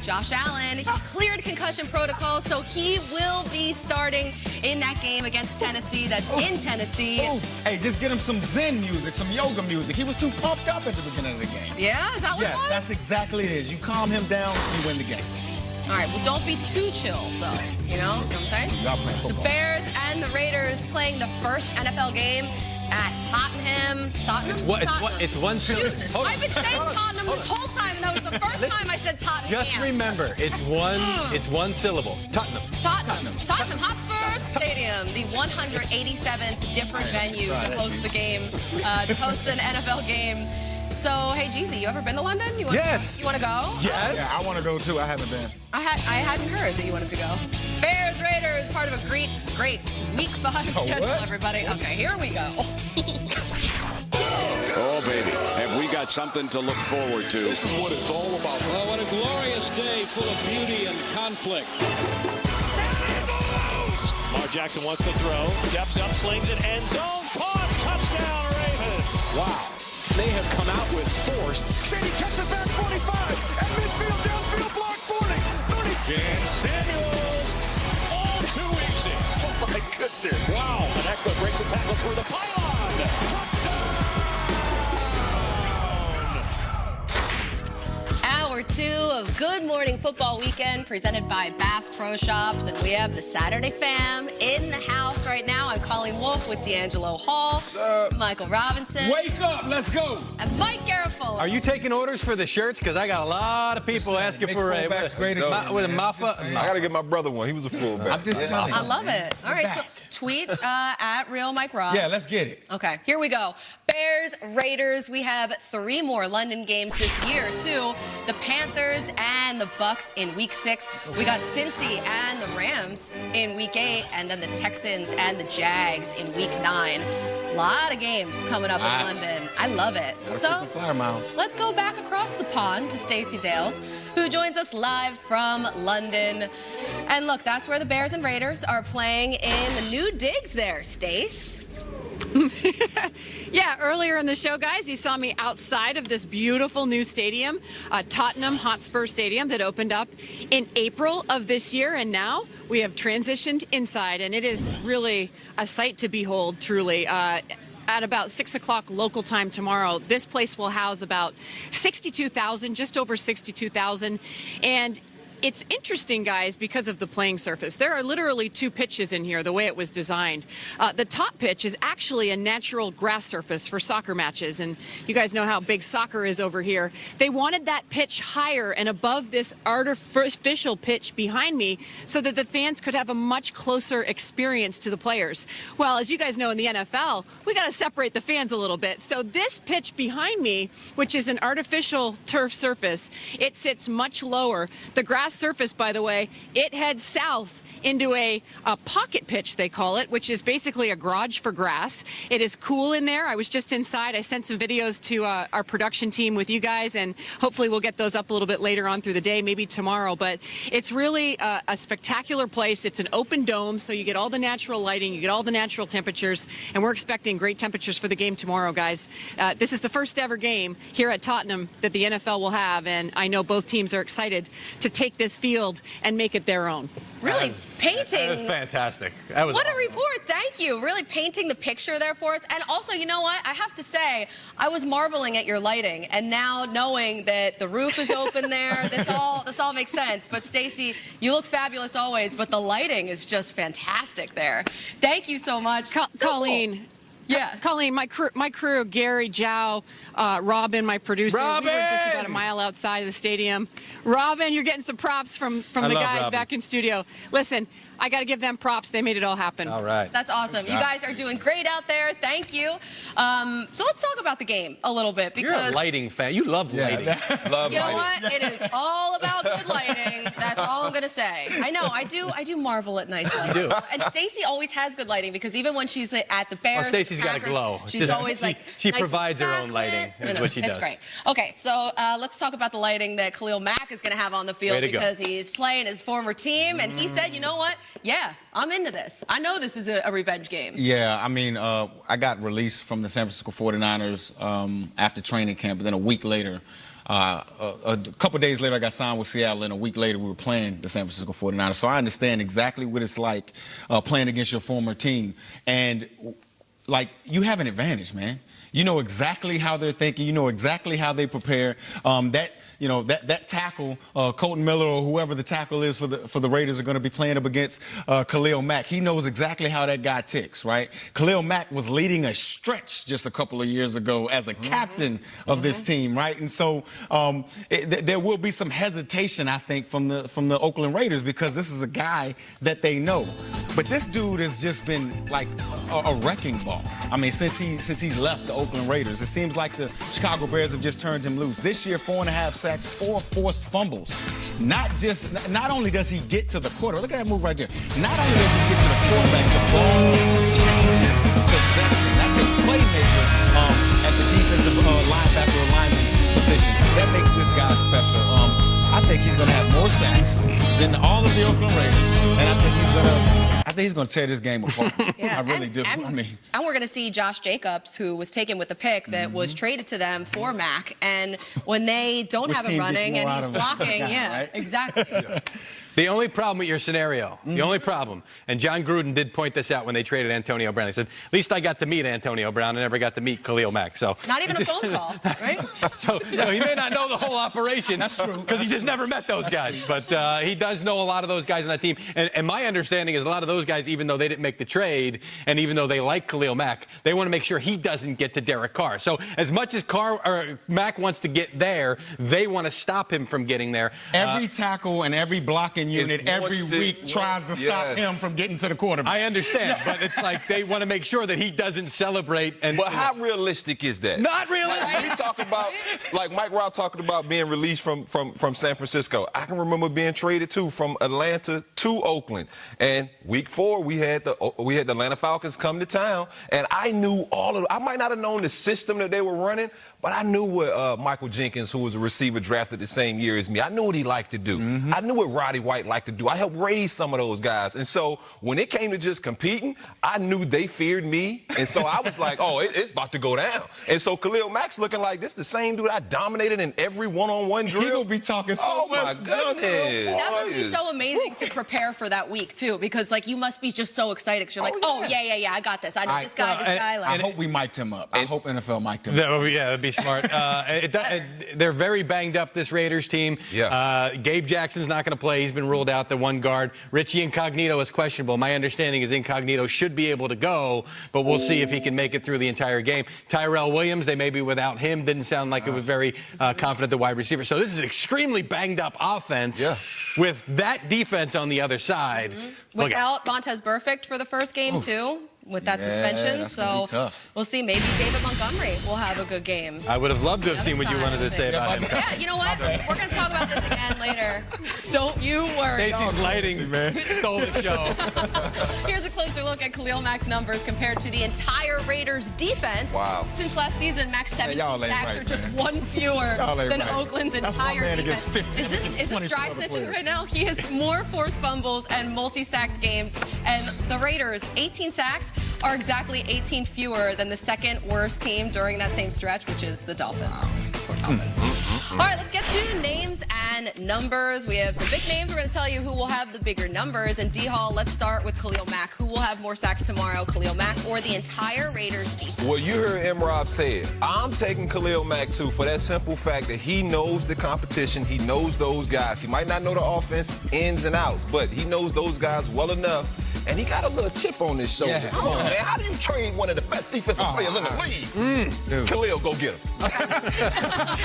Josh Allen, he cleared concussion protocol, so he will be starting in that game against Tennessee. That's in Tennessee. Hey, just get him some Zen music, some yoga music. He was too pumped up at the beginning of the game. Yeah, is that what it was? Yes, that's exactly it is. You calm him down, you win the game. All right, well, don't be too chill, though. You know what I'm saying? Y'all playing football. The Bears and the Raiders playing the first NFL game at Tottenham. Tottenham? It's one Shoot, I've been saying Tottenham this whole time, and that was the first time I said Tottenham. Just remember, it's one syllable. Tottenham. Tottenham Hotspur Stadium, the 187th different venue to host the game, to host an NFL game. So, hey, Jeezy, you ever been to London? Yes. You want to go? Yes. Yeah, I want to go too. I haven't been. I hadn't heard that you wanted to go. Bears, Raiders, part of a great week 5 schedule, everybody. Okay, here we go. Oh, baby, have we got something to look forward to. This is what it's all about. Oh, what a glorious day full of beauty and conflict. Lamar Jackson wants to throw, steps up, slings it, end zone, caught, touchdown, Ravens. Wow. They have come out with force. Shady cuts it back 45, and midfield, downfield, block 40, 30. And Samuels, all too easy. Oh, my goodness. Wow. And Eckler breaks a tackle through the pylon. Touchdown. Hour 2 of Good Morning Football Weekend presented by Bass Pro Shops, and we have the Saturday fam in the house right now. I'm Colleen Wolfe with D'Angelo Hall, Michael Robinson, Wake up, let's go. and Mike Garafolo. Are you taking orders for the shirts? Because I got a lot of people asking for a Mafa. I got to get my brother one. He was a fullback. I'm just telling you. I love it. All right, so tweet at Real Mike Rob. Yeah, let's get it. Okay, here we go. Bears, Raiders. We have 3 more London games this year, too. The Panthers and the Bucks in Week 6. We got Cincy and the Rams in Week 8, and then the Texans and the Jags in Week 9. A lot of games coming up in London. I love it. So Flyer miles. let's go back across the pond to Stacey Dales, who joins us live from London. And look, that's where the Bears and Raiders are playing in the new digs there, Stace. Yeah, earlier in the show, guys, you saw me outside of this beautiful new stadium, Tottenham Hotspur Stadium, that opened up in April of this year. And now we have transitioned inside, and it is really a sight to behold, truly. At about 6 o'clock local time tomorrow, this place will house about 62,000, just over 62,000. And it's interesting, guys, because of the playing surface. There are literally 2 pitches in here, the way it was designed. The top pitch is actually a natural grass surface for soccer matches, and you guys know how big soccer is over here. They wanted that pitch higher and above this artificial pitch behind me so that the fans could have a much closer experience to the players. Well, as you guys know, in the NFL, we got to separate the fans a little bit. So this pitch behind me, which is an artificial turf surface, it sits much lower. The grass surface, by the way, it heads south into a pocket pitch, they call it, which is basically a garage for grass. It is cool in there. I was just inside. I sent some videos to our production team with you guys, and hopefully we'll get those up a little bit later on through the day, maybe tomorrow. But it's really a spectacular place. It's an open dome, so you get all the natural lighting, you get all the natural temperatures, and we're expecting great temperatures for the game tomorrow, guys. This is the first ever game here at Tottenham that the NFL will have, and I know both teams are excited to take this field and make it their own. Really painting. That was fantastic. That was What awesome. a report. Thank you. Really painting the picture there for us. And also, you know what? I have to say, I was marveling at your lighting. And now knowing that the roof is open there, this all makes sense. But Stacey, you look fabulous always, but the lighting is just fantastic there. Thank you so much. Colleen. Cool. Yeah. Colleen, my crew, Gary, Jow, Robin, my producer, we were just about a mile outside of the stadium. Robin, you're getting some props from the guys Robin. back in studio. Listen, I got to give them props. They made it all happen. All right. That's awesome. You guys are doing great out there. Thank you. So let's talk about the game a little bit because You're a lighting fan. You love lighting. you know what? It is all about good lighting. That's all I'm gonna say. I know. I do marvel at nice lighting. You do. And Stacey always has good lighting because even when she's at the Bears, Stacey's got a Packers, glow. She's always like she nice provides her own backlit. lighting. That's what she does. It's great. Okay, so let's talk about the lighting that Khali Mack is gonna have on the field because he's playing his former team, and he said, you know what? Yeah, I'm into this. I know this is a revenge game. Yeah, I mean, I got released from the San Francisco 49ers after training camp, and then a week later, a couple days later, I got signed with Seattle, and a week later, we were playing the San Francisco 49ers. So I understand exactly what it's like playing against your former team. And, like, you have an advantage, man. You know exactly how they're thinking. You know exactly how they prepare. That tackle, Colton Miller or whoever the tackle is for the Raiders are going to be playing up against Khali Mack. He knows exactly how that guy ticks, right? Khali Mack was leading a stretch just a couple of years ago as a captain of this team, right? And so there will be some hesitation, I think, from the Oakland Raiders because this is a guy that they know. But this dude has just been like a wrecking ball. I mean, since he's left the Oakland Raiders, it seems like the Chicago Bears have just turned him loose. This year, 4.5 sacks, 4 forced fumbles. Not only does he get to the quarterback, look at that move right there. Not only does he get to the quarterback, the ball changes possession. That's a playmaker at the defensive linebacker or lineman position. That makes this guy special. I think he's going to have more sacks than all of the Oakland Raiders, and I think he's going to tear this game apart. Yeah, I really do. And we're going to see Josh Jacobs, who was taken with the pick that was traded to them for Mack. And when they don't have him running and he's blocking, right? Exactly. Yeah. The only problem with your scenario, the only problem, and John Gruden did point this out when they traded Antonio Brown. He said, at least I got to meet Antonio Brown. I never got to meet Khali Mack. So not even a phone call, right? So he may not know the whole operation. That's true. Because he just never met those guys. But he does know a lot of those guys on that team. And my understanding is a lot of those guys, even though they didn't make the trade, and even though they like Khali Mack, they want to make sure he doesn't get to Derek Carr. So as much as Mack wants to get there, they want to stop him from getting there. Every tackle and every blocking unit every week tries to stop him from getting to the quarterback. I understand, but it's like they want to make sure that he doesn't celebrate. But how realistic is that? Not realistic. Like, we talk about, like Mike Robb talking about being released from San Francisco. I can remember being traded too from Atlanta to Oakland. And week 4, we had the Atlanta Falcons come to town, and I knew I might not have known the system that they were running, but I knew what Michael Jenkins, who was a receiver drafted the same year as me, I knew what he liked to do. I knew what Roddy White liked to do. I helped raise some of those guys. And so when it came to just competing, I knew they feared me. And so I was like, oh, it's about to go down. And so Khali Mack's looking like this the same dude I dominated in every one-on-one drill. He gonna be talking so much. Oh, my goodness. That must be so amazing to prepare for that week, too, because, like, you must be just so excited because you're like, yeah, I got this. I know this guy. I hope we mic'd him up. I hope NFL mic'd him up. Yeah, that'd be smart. They're very banged up, this Raiders team. Yeah. Gabe Jackson's not going to play. He's been ruled out, the one guard. Richie Incognito is questionable. My understanding is Incognito should be able to go, but we'll see if he can make it through the entire game. Tyrell Williams, they may be without him. Didn't sound like it was very confident, the wide receiver. So this is an extremely banged up offense with that defense on the other side. Without Montez Burfict for the first game, too, with that suspension. So we'll see. Maybe David Montgomery will have a good game. I would have loved to have seen what you wanted to say about him. Yeah, you know what? We're going to talk about this again later. Don't you worry. Stacey's lighting stole the show. Here's a closer look at Khali Mack's numbers compared to the entire Raiders defense. Wow. Since last season, Mack's 17 sacks are just one fewer than Oakland's entire defense. Is this dry stitching right now? He has more forced fumbles and multi-sacks games. And the Raiders, 18 sacks, are exactly 18 fewer than the second worst team during that same stretch, which is the Dolphins. Poor Dolphins. All right, let's get to names and numbers. We have some big names. We're going to tell you who will have the bigger numbers. And D-Hall, let's start with Khali Mack. Who will have more sacks tomorrow, Khali Mack or the entire Raiders defense? Well, you heard M-Rob say it. I'm taking Khali Mack, too, for that simple fact that he knows the competition. He knows those guys. He might not know the offense ins and outs, but he knows those guys well enough. And he got a little chip on his shoulder. Yeah. Come on, man. How do you trade one of the best defensive players in the league? Khalil, go get him.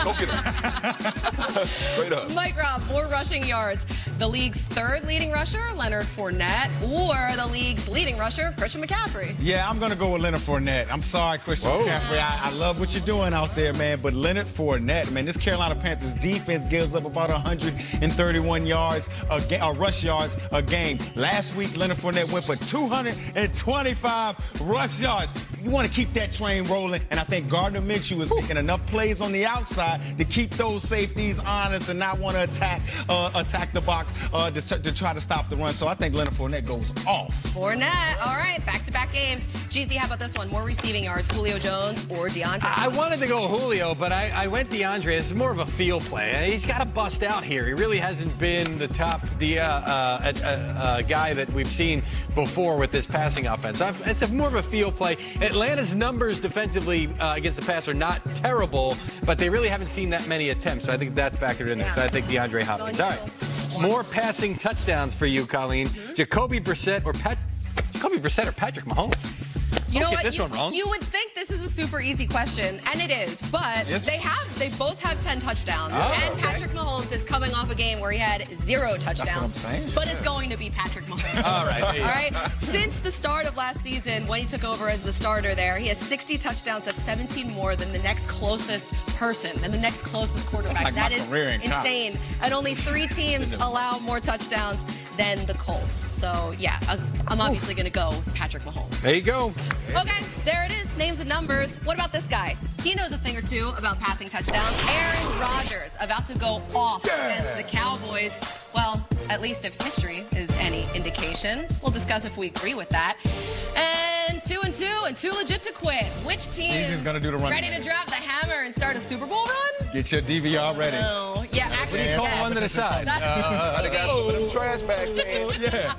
Go get him. Straight up. Mike Robb, more rushing yards. The league's third leading rusher, Leonard Fournette, or the league's leading rusher, Christian McCaffrey? Yeah, I'm going to go with Leonard Fournette. I'm sorry, Christian McCaffrey. I love what you're doing out there, man. But Leonard Fournette, man, this Carolina Panthers defense gives up about 131 yards, rush yards a game. Last week, Leonard Fournette went for 225 rush yards. You want to keep that train rolling, and I think Gardner Minshew is making enough plays on the outside to keep those safeties honest and not want to attack the box to try to stop the run. So I think Leonard Fournette goes off. Fournette, all right, back-to-back games. Jeezy, how about this one? More receiving yards, Julio Jones or DeAndre? I wanted to go Julio, but I went DeAndre. It's more of a feel play. He's got to bust out here. He really hasn't been the top guy that we've seen before with this passing offense. It's more of a feel play. Atlanta's numbers defensively against the pass are not terrible, but they really haven't seen that many attempts. So I think that's factored in there. Yeah. So I think DeAndre Hopkins. All right. More passing touchdowns for you, Colleen. Jacoby Brissett or Patrick Mahomes? You know Don't get what? this one wrong. You would think this is a super easy question, and it is, but they both have 10 touchdowns. And Patrick Mahomes is coming off a game where he had 0 touchdowns. That's what I'm saying. But it's going to be Patrick Mahomes. All right. All right. Since the start of last season, when he took over as the starter there, he has 60 touchdowns. That's 17 more than the next closest person, and the next closest quarterback. Like that my is career in insane. And only 3 teams allow more touchdowns than the Colts. So, yeah, I'm obviously going to go Patrick Mahomes. There you go. Okay, there it is. Names and numbers. What about this guy? He knows a thing or two about passing touchdowns. Aaron Rodgers about to go off against the Cowboys. Well, at least if history is any indication. We'll discuss if we agree with that. And 2-2 and too legit to quit. Which team Easy's gonna do the run ready game. to drop the hammer and start a Super Bowl run? Get your DVR ready. No. Yeah, actually, Call yes. one to the side. That's I got some of them trash bag fans. Yeah.